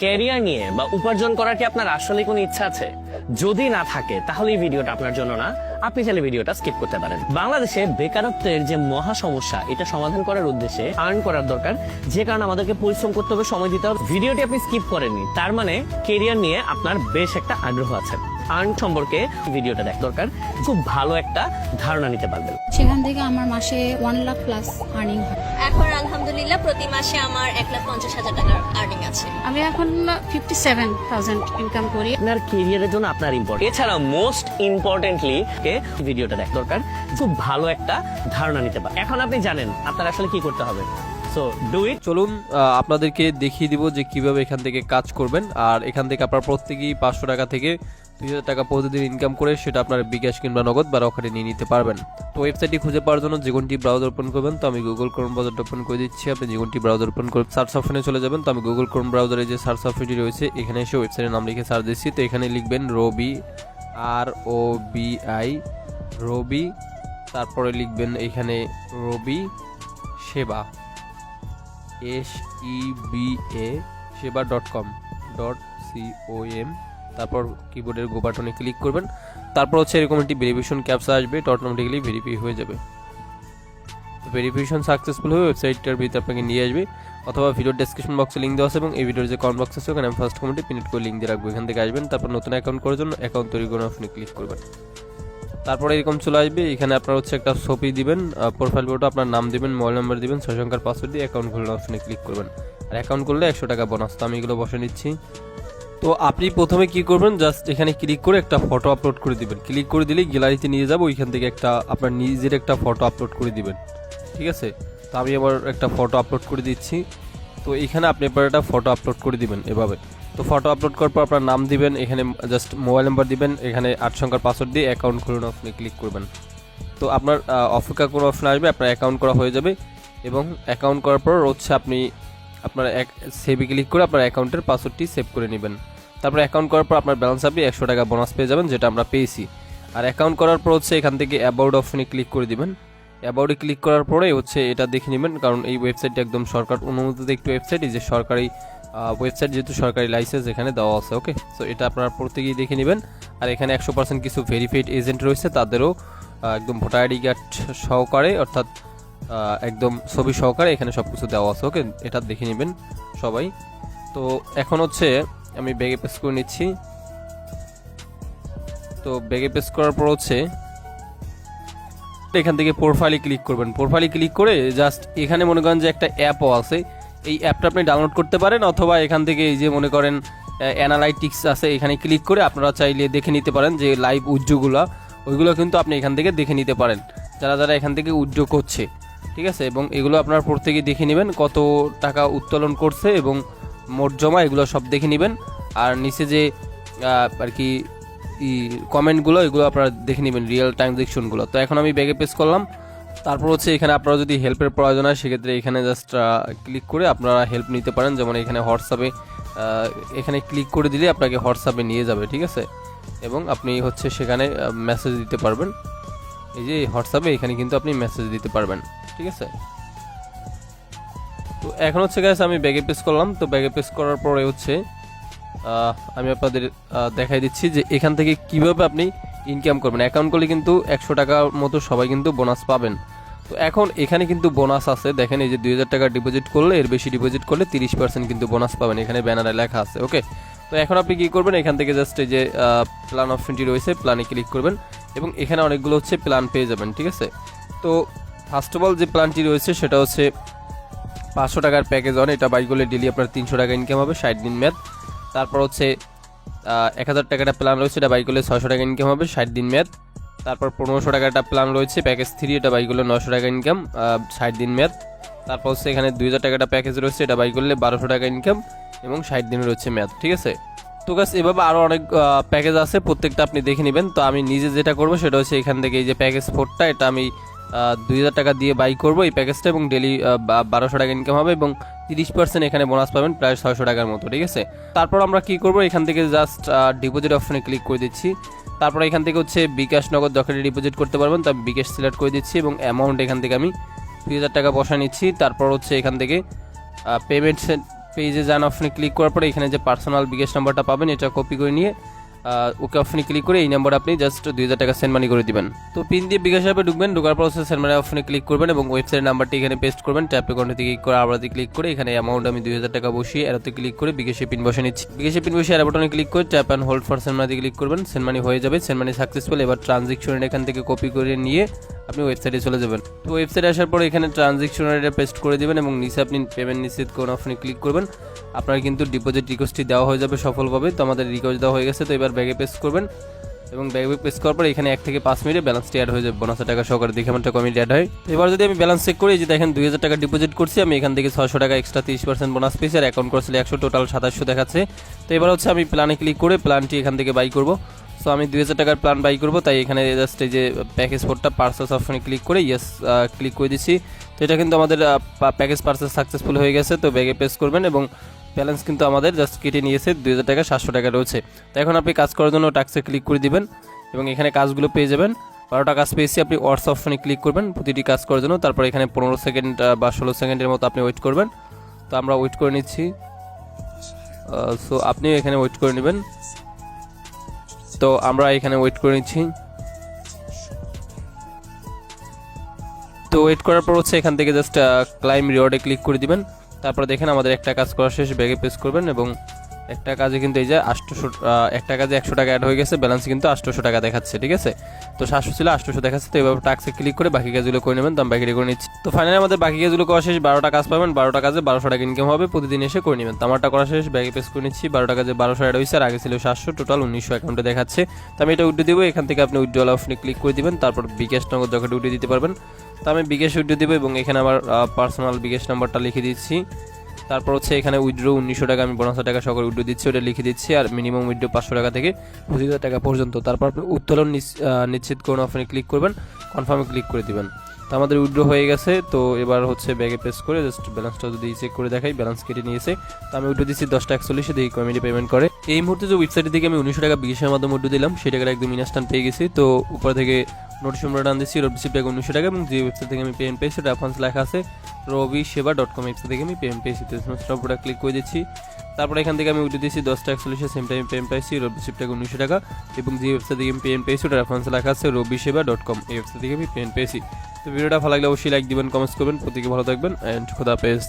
Career নিয়ে বা উপার্জন করার কি আপনার আসলে কোনো ইচ্ছা আছে? যদি না থাকে তাহলে এই ভিডিওটা আপনার জন্য না। আপনি চাইলে ভিডিওটা স্কিপ করতে পারেন। বাংলাদেশে বেকারত্বের যে মহা সমস্যা, এটা সমাধান করার উদ্দেশ্যে আর্ন করার দরকার, যে কারণে আমাদেরকে পরিশ্রম করতে হবে, সময় দিতে হবে। ভিডিওটি আপনি স্কিপ করেননি, তার মানে ক্যারিয়ার নিয়ে আপনার বেশ একটা আগ্রহ আছে। আর্ন সম্পর্কে ভিডিওটা দেখা দরকার, খুব ভালো একটা ধারণা নিতে পারবেন। সেখান থেকে আমার মাসে 1 লাখ প্লাস আর্নিং হয়। এখন আলহামদুলিল্লাহ প্রতি মাসে আমার 1,50,000 টাকার আর্নিং আছে। আমি এখন 57,000 ইনকাম করি। আপনার ক্যারিয়ারের জন্য আপনার ইম্পর্টেন্ট, এছাড়া মোস্ট ইম্পর্টেন্টলি ভিডিওটা দেখা দরকার, খুব ভালো একটা ধারণা নিতে পারেন। এখন আপনি জানেন আপনার আসলে কি করতে হবে। So do it. চলুন আপনাদেরকে দেখিয়ে দিব যে কিভাবে এখান থেকে কাজ করবেন। আর এখান থেকে আপনার প্রত্যেকেই 500 টাকা থেকে 2,000 টাকা প্রতিদিন ইনকাম করে সেটা আপনার বিকাশ কিংবা নগদ বা রকেটে নিয়ে নিতে পারবেন। তো ওয়েবসাইটটি খুঁজে পাওয়ার জন্য যে কোনটি ব্রাউজার ওপেন করবেন, তো আমি গুগল ক্রোম ব্রাউজারটা ওপেন করে দিচ্ছি। আপনি যে কোনটি ব্রাউজার ওপেন করে সার্চ অপশনে চলে যাবেন। তো আমি গুগল ক্রোম ব্রাউজারে যে সার্চ অপশনটি রয়েছে এখানে এসে ওয়েবসাইটের নাম লিখে সার্চ দিচ্ছি। তো এখানে লিখবেন রবি, ROBI রবি, তারপরে লিখবেন এখানে রবি সেবা, SEBA সেবা.com, তারপর কিবোর্ডের গো বাটনে ক্লিক করবেন। তারপর হচ্ছে এরকম একটি ভেরিফিকেশন ক্যাপচা আসবে, তো অটোমেটিক্যালি ভেরিফাই হয়ে যাবে। ভেরিফিকেশন সাকসেসফুল হয়ে ওয়েবসাইটটার ভিতরে আপনাকে নিয়ে আসবে, অথবা ভিডিওর ডেসক্রিপশন বক্সে লিঙ্ক দেওয়া আছে এবং এই ভিডিওর যে কমেন্ট বক্স আছে ওখানে আমি ফার্স্ট কমেন্টে পিন করে লিঙ্ক দিয়ে রাখবো। এখান থেকে আসবেন, তারপর নতুন অ্যাকাউন্ট করার জন্য অ্যাকাউন্ট তৈরি করার অপশনে ক্লিক করবেন। তারপরে এরকম চলে আসবে, এখানে আপনার হচ্ছে একটা ছবি দিবেন, প্রোফাইল ফটো, আপনার নাম দিবেন, মোবাইল নাম্বার দিবেন, 6 সংখ্যার পাসওয়ার্ড দিয়ে অ্যাকাউন্ট খোলার অপশনে ক্লিক করবেন। আর অ্যাকাউন্ট করলে 100 টাকা বোনাস। তো আমি এগুলো বসে নিচ্ছি। তো আপনি প্রথমে কি করবেন, জাস্ট এখানে ক্লিক করে একটা ফটো আপলোড করে দিবেন। ক্লিক করে দিলেই গ্যালারিতে নিয়ে যাবো, ওইখান থেকে একটা আপনার নিজের একটা ফটো আপলোড করে দিবেন। ঠিক আছে, তো আমি আবার একটা ফটো আপলোড করে দিচ্ছি। তো এখানে আপনি এবার একটা ফটো আপলোড করে দিবেন এভাবে। তো ফটো আপলোড করার পর আপনার নাম দিবেন, এখানে জাস্ট মোবাইল নাম্বার দিবেন, এখানে 8 সংখ্যার পাসওয়ার্ড দিয়ে অ্যাকাউন্ট খুলুন অপশনে ক্লিক করবেন। তো আপনার অপেক্ষা কোনো অপশন আসবে, আপনার অ্যাকাউন্ট করা হয়ে যাবে। এবং অ্যাকাউন্ট করার পর হচ্ছে আপনি আপনার সেভে ক্লিক করে আপনার অ্যাকাউন্টের পাসওয়ার্ডটি সেভ করে নেবেন। তারপর অ্যাকাউন্ট করার পর আপনার ব্যালেন্স আপনি 100 টাকা বোনাস পেয়ে যাবেন, যেটা আমরা পেয়েছি। আর অ্যাকাউন্ট করার পর হচ্ছে এখান থেকে অ্যাবাউট অপশনে ক্লিক করে দিবেন। অ্যাবাউটে ক্লিক করার পরে হচ্ছে এটা দেখে নেবেন, কারণ এই ওয়েবসাইটটা একদম সরকার অনুমোদিত একটি ওয়েবসাইট, এই যে সরকারি ওয়েবসাইট, যেহেতু সরকারি লাইসেন্স এখানে দেওয়া আছে। ওকে, সো এটা আপনারা প্রত্যেকেই দেখে নেবেন। আর এখানে 100% কিছু ভেরিফাইড এজেন্ট রয়েছে, তাদেরও একদম ভোটার আইডি কার্ড সহকারে, অর্থাৎ একদম ছবি সহকারে এখানে সব কিছু দেওয়া আছে। ওকে, এটা দেখে নেবেন সবাই। তো এখন হচ্ছে আমি ব্যাগে পেস্ট করে নিচ্ছি। তো ব্যাগে পেস্ট করার পর হচ্ছে এখান থেকে প্রোফাইলে ক্লিক করবেন। প্রোফাইলে ক্লিক করে জাস্ট এখানে মনে করেন যে একটা অ্যাপও আছে, এই অ্যাপটা আপনি ডাউনলোড করতে পারেন, অথবা এখান থেকে এই যে মনে করেন অ্যানালাইটিক্স আছে, এখানে ক্লিক করে আপনারা চাইলে দেখে নিতে পারেন যে লাইভ উইথড্রগুলো, ওইগুলো কিন্তু আপনি এখান থেকে দেখে নিতে পারেন, যারা যারা এখান থেকে উইথড্র করছে। ঠিক আছে, এবং এগুলো আপনারা প্রত্যেকেই দেখে নেবেন, কত টাকা উত্তোলন করছে এবং মোট জমা, এগুলো সব দেখে নেবেন। আর নিচে যে আর কি কমেন্টগুলো, এগুলো আপনারা দেখে নেবেন, রিয়েল ট্রানজেকশনগুলো। তো এখন আমি ব্যাগে পেস্ট করলাম। তারপর হচ্ছে এখানে আপনারা যদি হেল্পের প্রয়োজন হয় সেক্ষেত্রে এখানে জাস্ট ক্লিক করে আপনারা হেল্প নিতে পারেন। যেমন এখানে হোয়াটসঅ্যাপে এখানে ক্লিক করে দিলে আপনাকে হোয়াটসঅ্যাপে নিয়ে যাবে। ঠিক আছে, এবং আপনি হচ্ছে সেখানে মেসেজ দিতে পারবেন। এই যে হোয়াটসঅ্যাপে এখানে কিন্তু আপনি মেসেজ দিতে পারবেন। ঠিক আছে, তো এখন হচ্ছে গাইস আমি ব্যাগে পেস্ট করলাম। তো ব্যাগে পেস্ট করার পরে হচ্ছে আমি আপনাদের দেখাই দিচ্ছি যে এখান থেকে কিভাবে আপনি ইনকাম করবেন। অ্যাকাউন্ট করলে কিন্তু 100 টাকার মতো সবাই কিন্তু বোনাস পাবেন। তো এখন এখানে কিন্তু বোনাস আছে, দেখেন এই যে 2,000 টাকা ডিপোজিট করলে, এর বেশি ডিপোজিট করলে 30% কিন্তু বোনাস পাবেন, এখানে ব্যানারে লেখা আছে। ওকে, তো এখন আপনি কি করবেন, এখান থেকে জাস্ট এই যে প্ল্যান অপশনটি রয়েছে, প্ল্যানে ক্লিক করবেন এবং এখানে অনেকগুলো হচ্ছে প্ল্যান পেয়ে যাবেন। ঠিক আছে, তো ফার্স্ট অফ অল যে প্ল্যানটি রয়েছে সেটা হচ্ছে 500 টাকার প্যাকেজ অন, এটা বাই করলে ডেলি আপনার 300 টাকা ইনকাম হবে, 60 দিন মেয়াদ। তারপর হচ্ছে 1000 টাকাটা প্ল্যান রয়েছে, এটা বাই করলে 600 টাকা ইনকাম হবে, 60 দিন মেয়াদ। তারপর 1500 টাকাটা প্ল্যান রয়েছে প্যাকেজ 3, এটা বাই করলে 900 টাকা ইনকাম, 60 দিন মেয়াদ। তারপর হচ্ছে এখানে 2000 টাকাটা প্যাকেজ রয়েছে, এটা বাই করলে 1200 টাকা ইনকাম এবং 60 দিন রয়েছে মেয়াদ। ঠিক আছে, তো গাইস এভাবে আরও অনেক প্যাকেজ আছে, প্রত্যেকটা আপনি দেখে নেবেন। তো আমি নিজে যেটা করবো সেটা হচ্ছে এখান থেকে এই যে প্যাকেজ 4টা, এটা আমি 2000 টাকা দিয়ে বাই করবো এই প্যাকেজটা, এবং ডেলি 1200 টাকা ইনকাম হবে এবং 30% এখানে বোনাস পাবেন, প্রায় 600 টাকার মতো। ঠিক আছে, তারপর আমরা কি করবো, এখান থেকে জাস্ট ডিপোজিট অপশনে ক্লিক করে দিচ্ছি। তারপর এখান থেকে হচ্ছে বিকাশ নগদ রকেটে ডিপোজিট করতে পারবেন, তো আমি বিকাশ সিলেক্ট করে দিচ্ছি এবং অ্যামাউন্ট এখান থেকে আমি 2000 টাকা বসা নিচ্ছি। তারপর হচ্ছে এখান থেকে পেমেন্ট পেজে যান অপশনে ক্লিক করার পরে এখানে যে পার্সোনাল বিকাশ নাম্বারটা পাবেন এটা কপি করে নিয়ে ওকে অপশনে ক্লিক করে এই নাম্বারে আপনি জাস্ট 2000 টাকা সেন্ড মানি করে দিবেন। তো পিন দিয়ে বিকাশ অ্যাপে ঢুকবেন, ঢোকার পর সেন্ড মানি অপশনে ক্লিক করবেন এবং ওয়েবসাইট নাম্বারটি এখানে পেস্ট করবেন। ট্যাপ অ্যাকাউন্টে ক্লিক করে আবারও ক্লিক করে এখানে অ্যামাউন্ট আমি 2000 টাকা বসিয়ে এরতে ক্লিক করে বিকাশে পিন বসে নিচ্ছি। বিকাশে পিন বসিয়ে এর বাটনে ক্লিক করে tap and hold for send money click করবেন। সেন্ড মানি হয়ে যাবে, সেন্ড মানি সাকসেসফুল। এবার ট্রানজ্যাকশন এখান থেকে কপি করে নিয়ে আপনি ওয়েবসাইটে চলে যাবেন। তো ওয়েবসাইটে আসার পর এখানে ট্রানজ্যাকশন এটা পেস্ট করে দিবেন এবং নিচে আপনি পেমেন্ট নিশ্চিত কোন অপশনে ক্লিক করবেন। আপনার কিন্তু ডিপোজিট রিকোয়েস্টটি দেওয়া হয়ে যাবে সফলভাবে। তো আমাদের রিকোয়েস্ট দেওয়া হয়ে গেছে, তো এবার ব্যাগে পেস্ট করবেন এবং ব্যাগে পেস্ট করার পর এখানে 1 থেকে 5 মিনিটে ব্যালেন্সটি অ্যাড হয়ে যাবে। বোনাসের টাকা সহকারে দেখে আমার টাকা কমিটি অ্যাড হয়। তো এবার যদি আমি ব্যালেন্স চেক করি, যে দেখেন 2000 টাকা ডিপোজিট করছি আমি, এখান থেকে 600 টাকা এক্সট্রা 30% বোনাস পেয়েছি আর অ্যাকাউন্ট করছিল 100, টোটাল 2700 দেখাচ্ছে। তো এবার হচ্ছে আমি প্ল্যানে ক্লিক করে প্ল্যানটি এখান থেকে বাই করব। সো আমি 2000 টাকার প্ল্যান বাই করব, তাই এখানে জাস্ট এই যে প্যাকেজ কোডটা পারচেস অপশনে ক্লিক করে ইয়েস ক্লিক করে দিচ্ছি। তো এটা কিন্তু আমাদের প্যাকেজ পারচেস সাকসেসফুল হয়ে গেছে। তো ব্যাগে পেস্ট করবেন এবং ব্যালেন্স কিন্তু আমাদের জাস্ট কেটে নিয়েছে 2000 টাকা, 700 টাকা রয়েছে। তো এখন আপনি কাজ করার জন্য টাস্কে ক্লিক করে দিবেন এবং এখানে কাজগুলো পেয়ে যাবেন। 12টা কাজ পেয়েছি, আপনি ওয়ার্স অপশনে ক্লিক করবেন প্রতিটি কাজ করার জন্য। তারপর এখানে 15 সেকেন্ড বা 16 সেকেন্ডের মতো আপনি ওয়েট করবেন। তো আমরা ওয়েট করে নিচ্ছি। সো আপনিও এখানে ওয়েট করে নেবেন। তো আমরা এখানে ওয়েট করে নিচ্ছি। তো ওয়েট করার পর হচ্ছে এখান থেকে জাস্ট ক্লাইম রিওয়ার্ডে ক্লিক করে দিবেন। তারপর দেখেন আমাদের একটা কাজ করা শেষ, ব্যাগে পেস্ট করবেন এবং একটা কাজে কিন্তু এই যে 800 একটা কাজে 100 টাকা অ্যাড হয়ে গেছে, ব্যালেন্স কিন্তু 800 টাকা দেখাচ্ছে। ঠিক আছে, তো 700 ছিল 800 দেখাচ্ছে। তো এভাবে টাস্কে ক্লিক করে বাকি কাজগুলো করে নেবেন। তো আমি বাকিটা করে নিচ্ছি। তো ফাইনালি আমাদের বাকি কাজগুলো করা শেষ, 12টা কাজ পাবেন, 12টা কাজে 1200 টাকা ইনকাম হবে, প্রতিদিন এসে করে নেবেন। তো আমারটা করা শেষ, ব্যাগে পেস্ট করে নিচ্ছি। 12টা কাজে 1200 অ্যাড হয়েছে আর আগে ছিল 700, টোটাল 1900 অ্যাকাউন্টে দেখাচ্ছে। তো আমি এটা উইথড্র দিব, এখান থেকে আপনি উইথড্রল অপশনে ক্লিক করে দিবেন। তারপর বিকাশ নগদ যখন উইথড্র দিতে পারবেন। তো আমি বিকাশ উইথড্র দিব এবং এখানে আমার পার্সোনাল বিকাশ নাম্বারটা লিখে দিচ্ছি। তারপর হচ্ছে এখানে উইথড্র 1900 টাকা আমি 500 টাকা সহকারে উইথড্র দিচ্ছি, ওটা লিখে দিচ্ছি। আর মিনিমাম উইথড্র 500 টাকা থেকে 2000 টাকা পর্যন্ত। তারপর আপনি উত্তোলন নিশ্চিত কোন অপশনে ক্লিক করবেন, কনফার্মে ক্লিক করে দিবেন। তো আমাদের উইথড্র হয়ে গেছে। তো এবার হচ্ছে ব্যাগে পেস্ট করে জাস্ট ব্যালেন্সটা যদি চেক করে দেখাই, ব্যালেন্স কেটে নিয়েছে। তো আমি উইথড্র দিচ্ছি 10:41, দেখি কমিটি পেমেন্ট করে। এই মুহূর্তে যে ওয়েবসাইট থেকে আমি 1900 টাকা বিকাশের মাধ্যমে উইথড্র দিলাম, সেই টাকাটা একদম ইনস্ট্যান্ট পেয়ে গেছি। তো উপর থেকে নোটিশ নম্বর টান দিচ্ছি, রিসিপ্ট টাকা 1900 টাকা এবং যে ওয়েবসাইট থেকে আমি পেমেন্ট পেয়েছি রেফারেন্স লেখা আছে robiseva.com ওয়েবসাইট থেকে আমি পেমেন্ট পেয়েছি। তো সবটা ক্লিক করে দিচ্ছি। তারপর এখান থেকে আমি উইথড্র দিচ্ছি 10:41, সেম টাইম পেমেন্ট পেয়েছি, রিসিপ্ট টাকা 1900 টাকা এবং যে ওয়েবসাইট থেকে আমি পেমেন্ট পেয়েছি ওটা রেফারেন্স লেখা আছে robiseva.com, এই ওয়েবসাইট থেকে আমি পেমেন্ট পেয়েছি। তো ভিডিওটা ভালো লাগলে অবশ্যই লাইক দিবেন, কমেন্টস করবেন। প্রত্যেকে ভালো থাকবেন এন্ড খোদা হাফেজ।